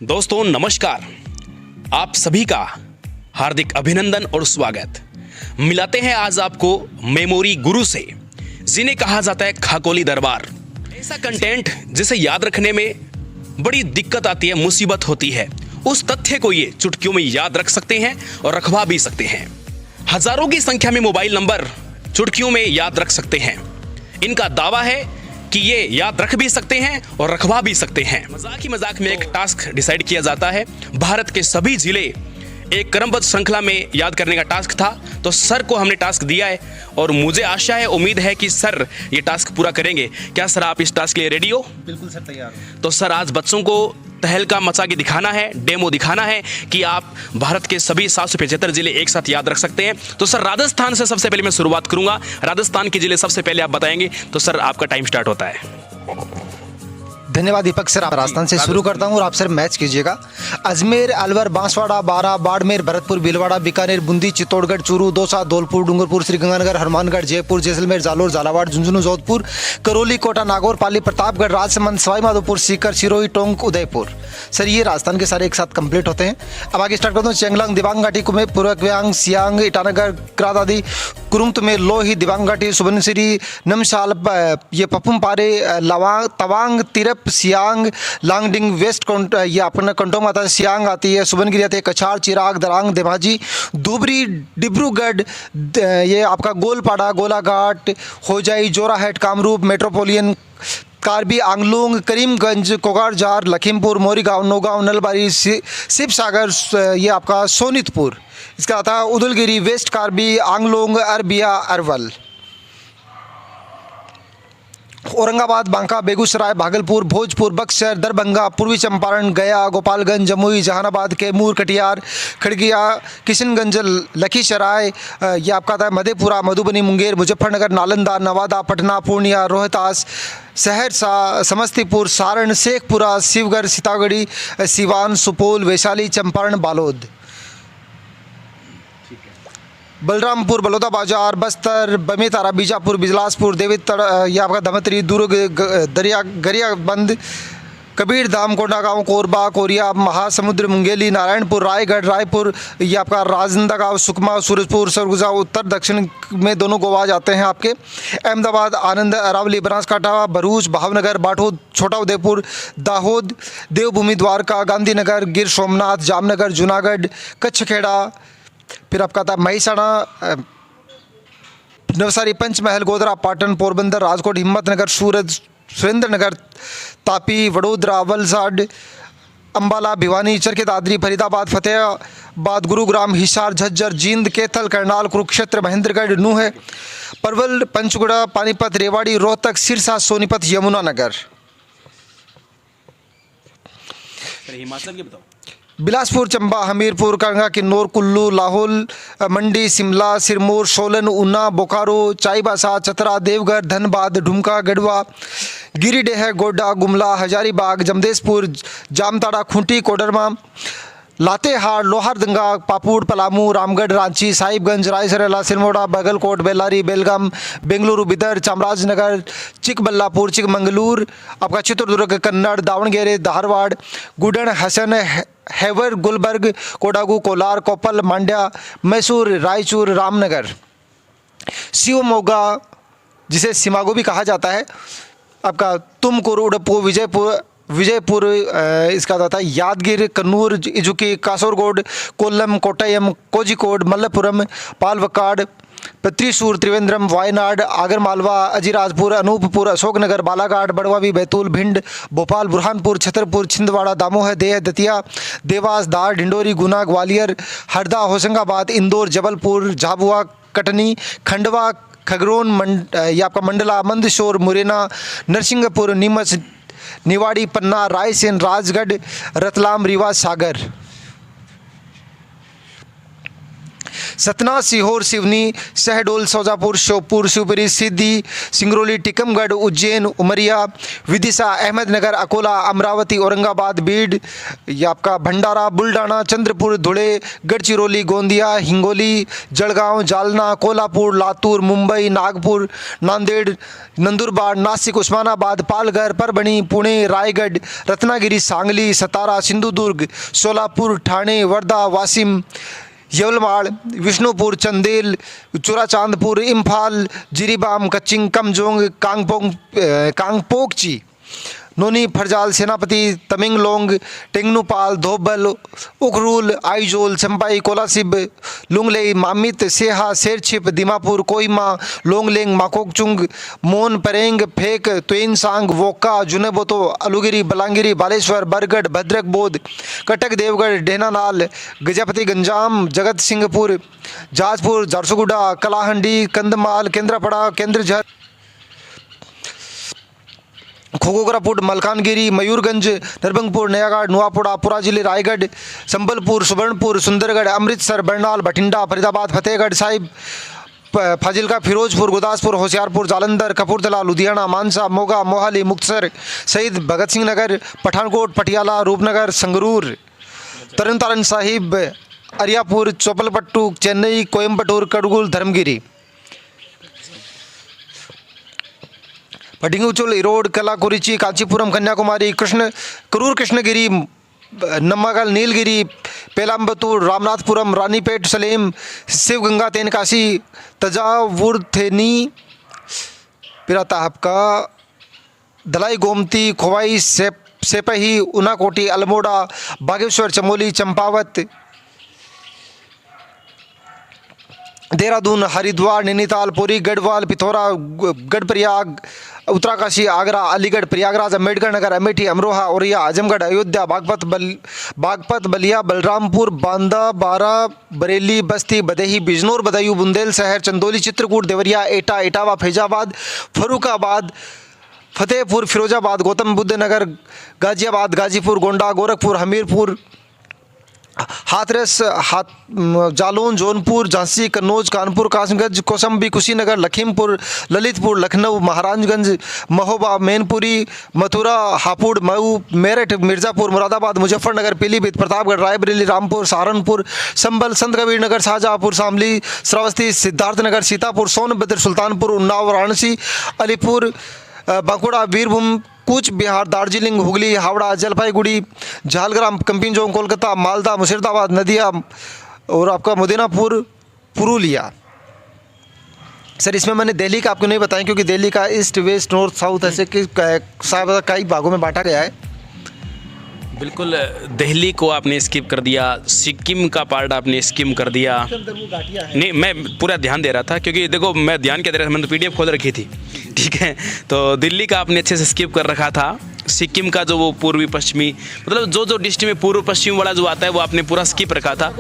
दोस्तों नमस्कार, आप सभी का हार्दिक अभिनंदन और स्वागत। मिलाते हैं आज आपको मेमोरी गुरु से, जिन्हें कहा जाता है खाकोली दरबार। ऐसा कंटेंट जिसे याद रखने में बड़ी दिक्कत आती है, मुसीबत होती है, उस तथ्य को ये चुटकियों में याद रख सकते हैं और रखवा भी सकते हैं। हजारों की संख्या में मोबाइल नंबर चुटकियों में याद रख सकते हैं। इनका दावा है कि ये याद रख भी सकते हैं और रखवा भी सकते हैं। मजाक ही मजाक में एक टास्क डिसाइड किया जाता है। भारत के सभी जिले एक क्रमबद्ध श्रृंखला में याद करने का टास्क था, तो सर को हमने टास्क दिया है और मुझे आशा है, उम्मीद है कि सर ये टास्क पूरा करेंगे। क्या सर आप इस टास्क के लिए रेडी हो? बिल्कुल सर, तैयार हूं। तो सर आज बच्चों को तहलका मचा के दिखाना है, डेमो दिखाना है कि आप भारत के सभी 775 जिले एक साथ याद रख सकते हैं। तो सर राजस्थान से सबसे पहले मैं शुरुआत करूंगा। राजस्थान के जिले सबसे पहले आप बताएंगे, तो सर आपका टाइम स्टार्ट होता है। धन्यवाद दीपक सर। आप राजस्थान से शुरू करता हूं और आप सर मैच कीजिएगा। अजमेर, अलवर, बांसवाड़ा, बारा, बाड़मेर, भरतपुर, भीलवाड़ा, बीकानेर, बूंदी, चित्तौड़गढ़, चूरू, दौसा, धौलपुर, डूंगरपुर, श्रीगंगानगर, हनुमानगढ़, जयपुर, जैसलमेर, जालोर, झालावाड़, झुंझुनू, जोधपुर, करौली, कोटा, नागौर, पाली, प्रतापगढ़, राजसमंद, सवाई माधोपुर, सीकर, सिरोही, टोंक, उदयपुर। सर ये राजस्थान के सारे एक साथ कंप्लीट होते हैं। अब आगे स्टार्ट करता हूँ। चेंगलांग, दिबांग घाटी, कुमे, पूर्वक्यांग, सियांग, ईटानगर, क्रादादी, कुरुंग में लोही, दिबांग घाटी, सुबनसिरी, नमसाल, ये पपुमपारे, लवांग, तवांग, तिरप, सियांग, लांगडिंग, वेस्ट ये अपना कंटोम आता है, सियांग आती है, सुबनगिरी आती है, कछार, चिराग, दरांग, धेमाजी, धुबरी, डिब्रूगढ़, ये आपका गोलपाड़ा, गोलाघाट, होजाई, जोराहट, कामरूप, मेट्रोपोलियन, कार्बी आंगलुंग, करीमगंज, कोगारजार, लखीमपुर, मोरीगांव, नौगांव, नलबारी, शिवसागर, ये आपका सोनीतपुर। इसका आता है उदलगिरी, वेस्ट कार्बी आंगलोंग, अरबिया, अरवल, औरंगाबाद, बांका, बेगूसराय, भागलपुर, भोजपुर, बक्सर, दरभंगा, पूर्वी चंपारण, गया, गोपालगंज, जमुई, जहानाबाद, कैमूर, कटिहार, खड़गिया, किशनगंज, लखीसराय, ये आपका था मधेपुरा, मधुबनी, मुंगेर, मुजफ्फरनगर, नालंदा, नवादा, पटना, पूर्णिया, रोहतास, सहरसा, समस्तीपुर, सारण, शेखपुरा, शिवगढ़, सीतागढ़ी, सिवान, सुपौल, वैशाली, चंपारण, बालोद, बलरामपुर, बलौदा बाजार, बस्तर, बमेतारा, बीजापुर, बिजलासपुर, देवीतड़, ये आपका धमतरी, दुर्ग, दरिया, गरियाबंद, कबीरधाम, कोंडागांव, कोरबा, कोरिया, महासमुंद, मुंगेली, नारायणपुर, रायगढ़, रायपुर, ये आपका राजनांदगांव, सुकमा, सूरजपुर, सरगुजा, उत्तर दक्षिण में दोनों गोवा जाते हैं आपके, अहमदाबाद, आनंद, अरावली, बनासकांठा, भरूच, भावनगर, बाठोद, छोटा उदयपुर, दाहोद, देवभूमि, द्वारका, गांधीनगर, गिर सोमनाथ, जामनगर, जूनागढ़, कच्छखेड़ा, फिर आपका था महिसाणा, नवसारी, पंचमहल, गोधरा, पाटन, पोरबंदर, राजकोट, हिम्मतनगर, सूरत, सुरेंद्रनगर, तापी, वडोदरा, वलसाड, अंबाला, भिवानी, चरखी दादरी, फरीदाबाद, फतेहाबाद, गुरुग्राम, हिसार, झज्जर, जींद, कैथल, करनाल, कुरुक्षेत्र, महेंद्रगढ़, नूह, परवल, पंचकुड़ा, पानीपत, रेवाड़ी, रोहतक, सिरसा, सोनीपत, यमुनानगर। हिमाचल के बताओ। बिलासपुर, चंबा, हमीरपुर, कांगड़ा, किन्नौर, कुल्लू, लाहौल, मंडी, शिमला, सिरमौर, सोलन, ऊना, बोकारो, चाईबासा, चतरा, देवघर, धनबाद, ढुमका, गढ़वा, गिरिडीह, गोड्डा, गुमला, हजारीबाग, जमशेदपुर, जामताड़ा, खूंटी, कोडरमा, लातेहार, लोहारदंगा, पापुड़, पलामू, रामगढ़, रांची, साहिबगंज, रायसरेला, सिरमौड़ा, बागलकोट, बेल्लारी, बेलगाम, बेंगलुरु, बिदर, चामराजनगर, चिकबल्लापुर, चिकमंगलूर, आपका चित्रदुर्ग, कन्नड़, दावणगेरे, धारवाड़, गुडन, हसन, हैवर, गुलबर्ग, कोडागू, कोलार, कोपल, मांड्या, मैसूर, रायचूर, रामनगर, शिवमोगा, जिसे सिमागो भी कहा जाता है, आपका तुमकुर, उडुपी, विजयपुर, इसका आता है यादगिर, कन्नूर, इजुकी, कासरगोड, कोल्लम, कोट्टयम, कोझिकोड, मल्लपुरम, पालवक्काड, त्रिशूर, त्रिवेंद्रम, वायनाड, आगरमालवा, अजीराजपुर, अनूपपुर, अशोकनगर, बालाघाट, बड़वावी, बैतूल, भिंड, भोपाल, बुरहानपुर, छतरपुर, छिंदवाड़ा, दामोह, देह, दतिया, देवास, धार, ढिंडोरी, गुना, ग्वालियर, हरदा, होशंगाबाद, इंदौर, जबलपुर, झाबुआ, कटनी, खंडवा, खगरोन, ये आपका मंडला, मंदसौर, मुरैना, नरसिंहपुर, नीमच, निवाड़ी, पन्ना, रायसेन, राजगढ़, रतलाम, रीवा, सागर। सतना, सीहोर, सिवनी, शहडोल, सौजापुर, श्योपुर, शिवपुरी, सीधी, सिंगरौली, टीकमगढ़, उज्जैन, उमरिया, विदिशा, अहमदनगर, अकोला, अमरावती, औरंगाबाद, बीड, ये आपका भंडारा, बुल्डाना, चंद्रपुर, धुले, गढ़चिरौली, गोंदिया, हिंगोली, जळगांव, जालना, कोल्हापुर, लातूर, मुंबई, नागपुर, नांदेड़, नंदुरबार, नासिक, उस्मानाबाद, पालघर, परभणी, पुणे, रायगढ़, रत्नागिरी, सांगली, सतारा, सिंधुदुर्ग, सोलापुर, ठाणे, वर्धा, वाशिम, यवलमाड़, विष्णुपुर, चंदेल, चुराचांदपुर, इम्फाल, जिरीबाम, कच्चिंग, कमजोंग, कांगपोकची, नोनी, फरजाल, सेनापति, तमिंगलोंग, टेंगनुपाल, धोबल, उखरूल, आइजोल, चंपाई, कोलासिब, लुंगलेई, मामित, सेहा, शेरछिप, दिमापुर, कोहिमा, लोंगलेंग, माकोकचुंग, मोन, परेंग, फेक, तुएनसांग, वोक्का, जुनेबोतो, अलुगिरी, बलांगिरी, बालेश्वर, बरगढ़, भद्रक, बोध, कटक, देवगढ़, डेनानाल, गजपति, गंजाम, जगत सिंहपुर, जाजपुर, झारसुगुड़ा, कलाहंडी, कंदमाल, केंद्रापड़ा, केंद्रझर, खोगोगरापुर, मलकानगिरी, मयूरगंज, नरबंगपुर, नयागढ़, नुआपुड़ा, पुरा जिले, रायगढ़, संबलपुर, सुबर्णपुर, सुंदरगढ़, अमृतसर, बरनाल, बठिंडा, फरीदाबाद, फतेहगढ़ साहिब, फाजिलका, फिरोजपुर, गुरदासपुर, होशियारपुर, जालंधर, कपूरथला, लुधियाना, मानसा, मोगा, मोहाली, मुक्तसर, शहीद भगत सिंह नगर, पठानकोट, पटियाला, रूपनगर, संगरूर, तरनतारन साहिब, अरियापुर, चोपलपट्टू, चेन्नई, कोयम्बटूर, कड़गुल, धर्मगिरी, पडिंगुचुल, इरोड, कला, कुरिची, कांचीपुरम, कन्याकुमारी, करूर, कृष्णगिरी, नम्मागल, नीलगिरी, पेलाम्बतूर, रामनाथपुरम, रानीपेट, सलेम, शिवगंगा, तेनकाशी, तजावुर, थेनी, पिराताहपका, दलाई, गोमती, खोवाई, सेपही, उनाकोटी, अल्मोड़ा, बागेश्वर, चमोली, चंपावत, देहरादून, हरिद्वार, नैनीताल, पुरी, गढ़वाल, पिथौरा, गढ़प्रयाग, उत्तराकाशी, आगरा, अलीगढ़, प्रयागराज, अम्बेडकर नगर, अमेठी, अमरोहा, औरैया, आजमगढ़, अयोध्या, बागपत, बलिया, बलरामपुर, बांदा, बारा, बरेली, बस्ती, बदेही, बिजनौर, बदायूं, बुंदेल शहर, चंदौली, चित्रकूट, देवरिया, एटा, इटावा, फैजाबाद, फर्रुखाबाद, फतेहपुर, फिरोजाबाद, गौतम बुद्ध नगर, गाजियाबाद, गाजीपुर, गोंडा, गोरखपुर, हमीरपुर, हाथरस, जालौन, जौनपुर, झांसी, कन्नौज, कानपुर, कासगंज, कौशाम्बी, कुशीनगर, लखीमपुर, ललितपुर, लखनऊ, महाराजगंज, महोबा, मैनपुरी, मथुरा, हापुड़, मऊ, मेरठ, मिर्ज़ापुर, मुरादाबाद, मुजफ्फरनगर, पीलीभीत, प्रतापगढ़, रायबरेली, रामपुर, सहारनपुर, संभल, संत कबीर नगर, शाहजहाँपुर, शामली, श्रावस्ती, सिद्धार्थनगर, सीतापुर, सोनभद्र, सुल्तानपुर, उन्नाव, वाराणसी, अलीपुर, बांकुड़ा, बीरभूम, कूच बिहार, दार्जिलिंग, हुगली, हावड़ा, जलपाईगुड़ी, झालग्राम, कंपिंजोंग, कोलकाता, मालदा, मुर्शिदाबाद, नदिया और आपका मुदीनापुर, पुरुलिया। सर इसमें मैंने दिल्ली का आपको नहीं बताया क्योंकि दिल्ली का ईस्ट, वेस्ट, नॉर्थ, साउथ ऐसे कई भागों में बांटा गया है। बिल्कुल, दिल्ली को आपने स्किप कर दिया, सिक्किम का पार्ट आपने स्किप कर दिया। नहीं, मैं पूरा ध्यान दे रहा था क्योंकि देखो मैं ध्यान क्या दे रहा था, मैंने तो PDF खोल रखी थी, ठीक है। तो दिल्ली का आपने अच्छे से स्किप कर रखा था। सिक्किम का जो वो पूर्वी पश्चिमी, मतलब जो डिस्ट्रिक्ट में पूर्व पश्चिम वाला जो आता है वो आपने पूरा स्किप रखा था।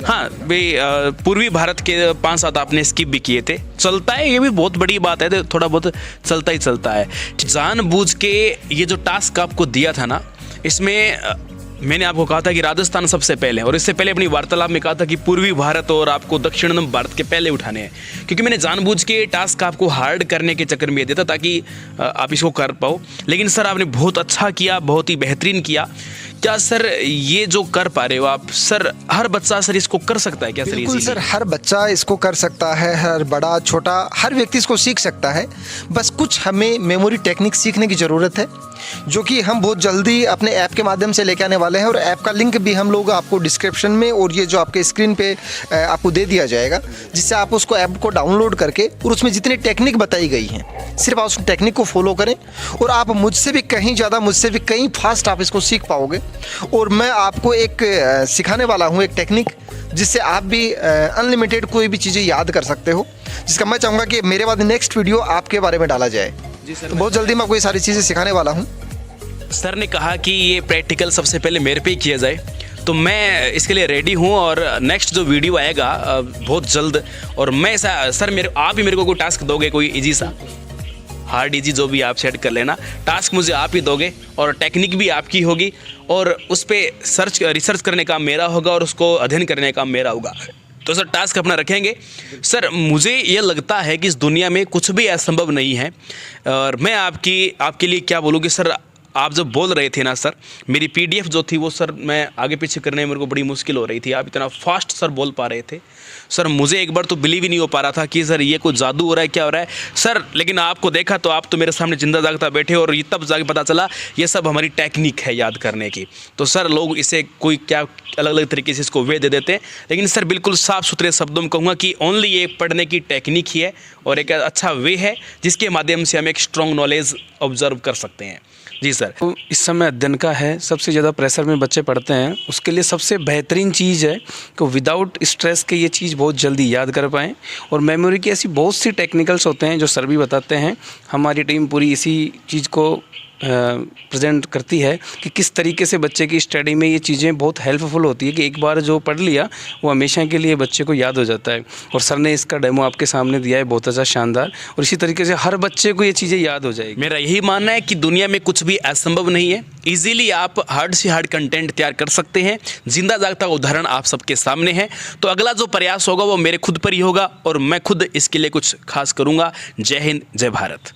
हाँ भाई, पूर्वी भारत के 5-7 आपने स्किप भी किए थे। चलता है, ये भी बहुत बड़ी बात है, तो थोड़ा बहुत चलता ही चलता है। जानबूझ के ये जो टास्क आपको दिया था ना, इसमें मैंने आपको कहा था कि राजस्थान सबसे पहले, और इससे पहले अपनी वार्तालाप में कहा था कि पूर्वी भारत और आपको दक्षिण भारत के पहले उठाने हैं, क्योंकि मैंने जानबूझ के टास्क आपको हार्ड करने के चक्कर में दिया था ताकि आप इसको कर पाओ। लेकिन सर आपने बहुत अच्छा किया, बहुत ही बेहतरीन किया। क्या सर ये जो कर पा रहे हो आप, सर हर बच्चा सर इसको कर सकता है क्या सर? बिल्कुल सर, हर बच्चा इसको कर सकता है, हर बड़ा छोटा हर व्यक्ति इसको सीख सकता है। बस कुछ हमें मेमोरी टेक्निक सीखने की ज़रूरत है, जो कि हम बहुत जल्दी अपने ऐप के माध्यम से लेके आने वाले हैं। और ऐप का लिंक भी हम लोग आपको डिस्क्रिप्शन में और ये जो आपके स्क्रीन पे आपको दे दिया जाएगा, जिससे आप उसको ऐप को डाउनलोड करके और उसमें जितनी टेक्निक बताई गई हैं सिर्फ आप उस टेक्निक को फॉलो करें और आप मुझसे भी कहीं ज़्यादा, मुझसे भी कहीं फास्ट आप इसको सीख पाओगे। और मैं आपको एक सिखाने वाला हूँ एक टेक्निक, जिससे आप भी अनलिमिटेड कोई भी चीज़ें याद कर सकते हो, जिसका मैं चाहूँगा कि मेरे बाद नेक्स्ट वीडियो आपके बारे में डाला जाए। जी सर, तो बहुत जल्दी मैं आपको ये सारी चीज़ें सिखाने वाला हूँ। सर ने कहा कि ये प्रैक्टिकल सबसे पहले मेरे पे ही किया जाए, तो मैं इसके लिए रेडी हूँ। और नेक्स्ट जो वीडियो आएगा बहुत जल्द, और मैं ऐसा सर आप ही मेरे को कोई टास्क दोगे, कोई इजी सा, हार्ड इजी जो भी आप सेट कर लेना, टास्क मुझे आप ही दोगे और टेक्निक भी आपकी होगी, और उस पर रिसर्च करने का मेरा होगा और उसको अध्ययन करने का मेरा होगा। तो सर टास्क अपना रखेंगे। सर मुझे ये लगता है कि इस दुनिया में कुछ भी असंभव नहीं है, और मैं आपके लिए क्या बोलूँ कि सर आप जब बोल रहे थे ना सर, मेरी पीडीएफ जो थी वो सर मैं आगे पीछे करने में मेरे को बड़ी मुश्किल हो रही थी। आप इतना फास्ट सर बोल पा रहे थे सर, मुझे एक बार तो बिलीव ही नहीं हो पा रहा था कि सर ये कोई जादू हो रहा है, क्या हो रहा है सर। लेकिन आपको देखा तो आप तो मेरे सामने जिंदा जागता बैठे, और ये तब जाके पता चला ये सब हमारी टेक्निक है याद करने की। तो सर लोग इसे कोई क्या अलग अलग तरीके से इसको वे दे देते हैं, लेकिन सर बिल्कुल साफ सुथरे शब्दों में कहूँगा कि ओनली ये पढ़ने की टेक्निक ही है, और एक अच्छा वे है जिसके माध्यम से हम एक स्ट्रॉन्ग नॉलेज ऑब्जर्व कर सकते हैं। जी सर। तो इस समय अध्ययन का है, सबसे ज़्यादा प्रेशर में बच्चे पढ़ते हैं, उसके लिए सबसे बेहतरीन चीज़ है कि विदाउट स्ट्रेस के ये चीज़ बहुत जल्दी याद कर पाएँ। और मेमोरी की ऐसी बहुत सी टेक्निकल्स होते हैं जो सर भी बताते हैं, हमारी टीम पूरी इसी चीज़ को प्रेजेंट करती है कि किस तरीके से बच्चे की स्टडी में ये चीज़ें बहुत हेल्पफुल होती है कि एक बार जो पढ़ लिया वो हमेशा के लिए बच्चे को याद हो जाता है। और सर ने इसका डेमो आपके सामने दिया है, बहुत अच्छा शानदार, और इसी तरीके से हर बच्चे को ये चीज़ें याद हो जाएगी। मेरा यही मानना है कि दुनिया में कुछ भी असंभव नहीं है, इजीली आप हार्ड से हार्ड कंटेंट तैयार कर सकते हैं। जिंदा जागता उदाहरण आप सबके सामने है। तो अगला जो प्रयास होगा वो मेरे खुद पर ही होगा, और मैं खुद इसके लिए कुछ खास करूँगा। जय हिंद, जय भारत।